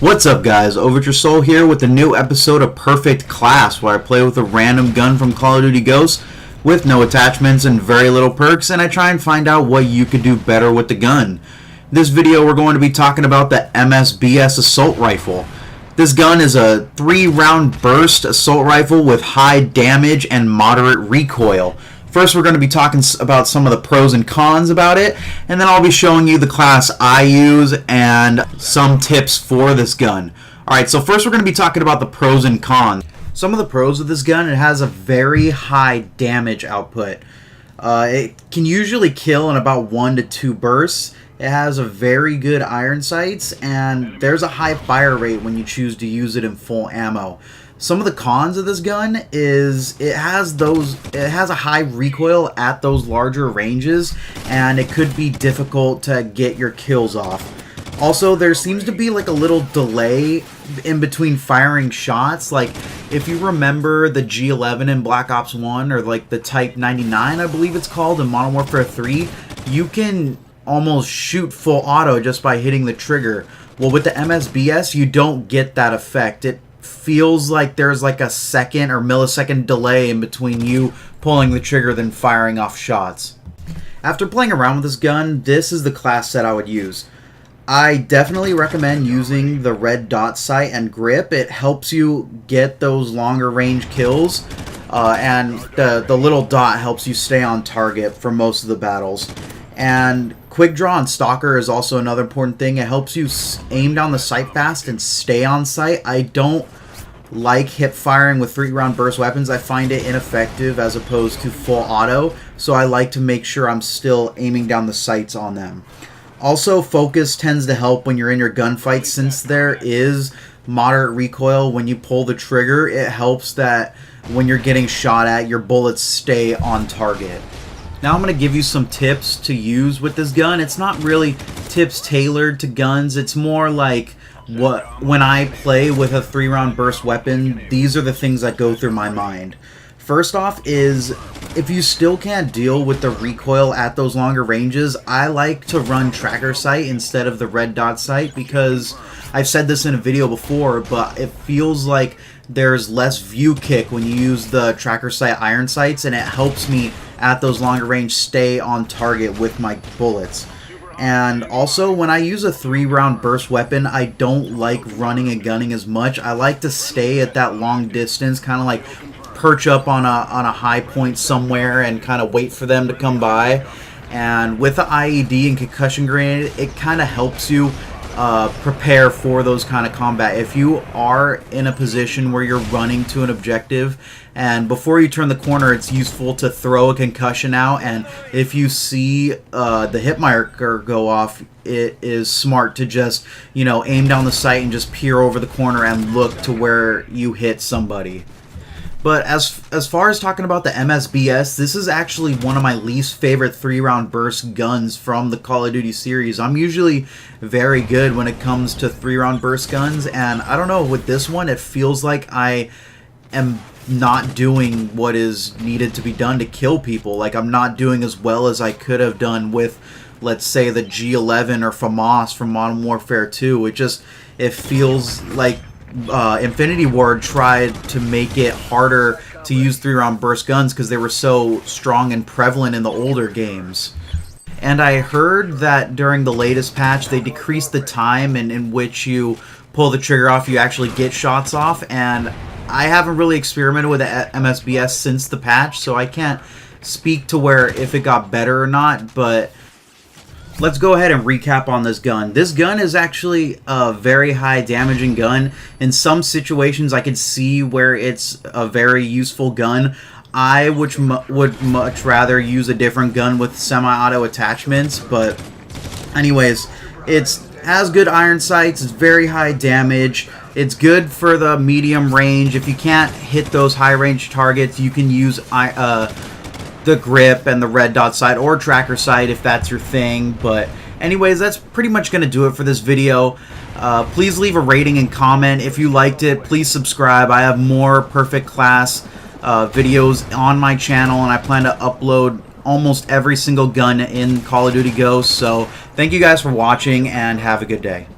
What's up, guys? Overture Soul here with a new episode of Perfect Class, where I play with a random gun from Call of Duty Ghosts with no attachments and very little perks, and I try and find out what you could do better with the gun. This video we're going to be talking about the MSBS assault rifle. This gun is a 3-round burst assault rifle with high damage and moderate recoil. First, we're going to be talking about some of the pros and cons about it, and then I'll be showing you the class I use and some tips for this gun. Alright, so first we're going to be talking about the pros and cons. Some of the pros of this gun: it has a very high damage output. It can usually kill in about 1 to 2 bursts. It has a very good iron sights, and there's a high fire rate when you choose to use it in full ammo. Some of the cons of this gun is it has a high recoil at those larger ranges, and it could be difficult to get your kills off. Also, there seems to be like a little delay in between firing shots. Like, if you remember the G11 in Black Ops 1, or like the Type 99, I believe it's called, in Modern Warfare 3, you can almost shoot full auto just by hitting the trigger. Well, with the MSBS, you don't get that effect. It feels like there's like a second or millisecond delay in between you pulling the trigger than firing off shots. After playing around with this gun, this is the class set I would use. I definitely recommend using the red dot sight and grip. It helps you get those longer range kills, and the little dot helps you stay on target for most of the battles. And quick draw and stalker is also another important thing. It helps you aim down the sight fast and stay on sight. I don't like hip firing with 3-round burst weapons. I find it ineffective as opposed to full auto, so I like to make sure I'm still aiming down the sights on them. Also, focus tends to help when you're in your gunfight. Since there is moderate recoil when you pull the trigger, it helps that when you're getting shot at, your bullets stay on target. Now I'm going to give you some tips to use with this gun. It's not really tips tailored to guns. It's more like when I play with a 3-round burst weapon, these are the things that go through my mind. First off is, if you still can't deal with the recoil at those longer ranges, I like to run tracker sight instead of the red dot sight, because I've said this in a video before, but it feels like there's less view kick when you use the tracker sight iron sights, and it helps me at those longer range stay on target with my bullets. And also, when I use a 3-round burst weapon, I don't like running and gunning as much. I like to stay at that long distance, kind of like perch up on a high point somewhere and kind of wait for them to come by. And with the IED and concussion grenade, it kind of helps you prepare for those kind of combat. If you are in a position where you're running to an objective, and before you turn the corner, it's useful to throw a concussion out, and if you see the hit marker go off, it is smart to just, aim down the sight and just peer over the corner and look to where you hit somebody. But as far as talking about the MSBS, this is actually one of my least favorite 3-round burst guns from the Call of Duty series. I'm usually very good when it comes to 3-round burst guns, and I don't know, with this one, it feels like I am not doing what is needed to be done to kill people. Like, I'm not doing as well as I could have done with, let's say, the G11 or FAMAS from Modern Warfare 2. It feels like Infinity Ward tried to make it harder to use 3-round burst guns because they were so strong and prevalent in the older games. And I heard that during the latest patch, they decreased the time in which you pull the trigger off, you actually get shots off, and I haven't really experimented with the MSBS since the patch, so I can't speak to where if it got better or not, but let's go ahead and recap on this gun. This gun is actually a very high damaging gun. In some situations, I could see where it's a very useful gun. I would much rather use a different gun with semi-auto attachments, but anyways, it has good iron sights, it's very high damage, it's good for the medium range. If you can't hit those high range targets, you can use the grip and the red dot sight or tracker sight if that's your thing. But anyways, that's pretty much going to do it for this video. Please leave a rating and comment if you liked it. Please subscribe. I have more Perfect Class videos on my channel, and I plan to upload almost every single gun in Call of Duty Ghosts. So thank you guys for watching, and have a good day.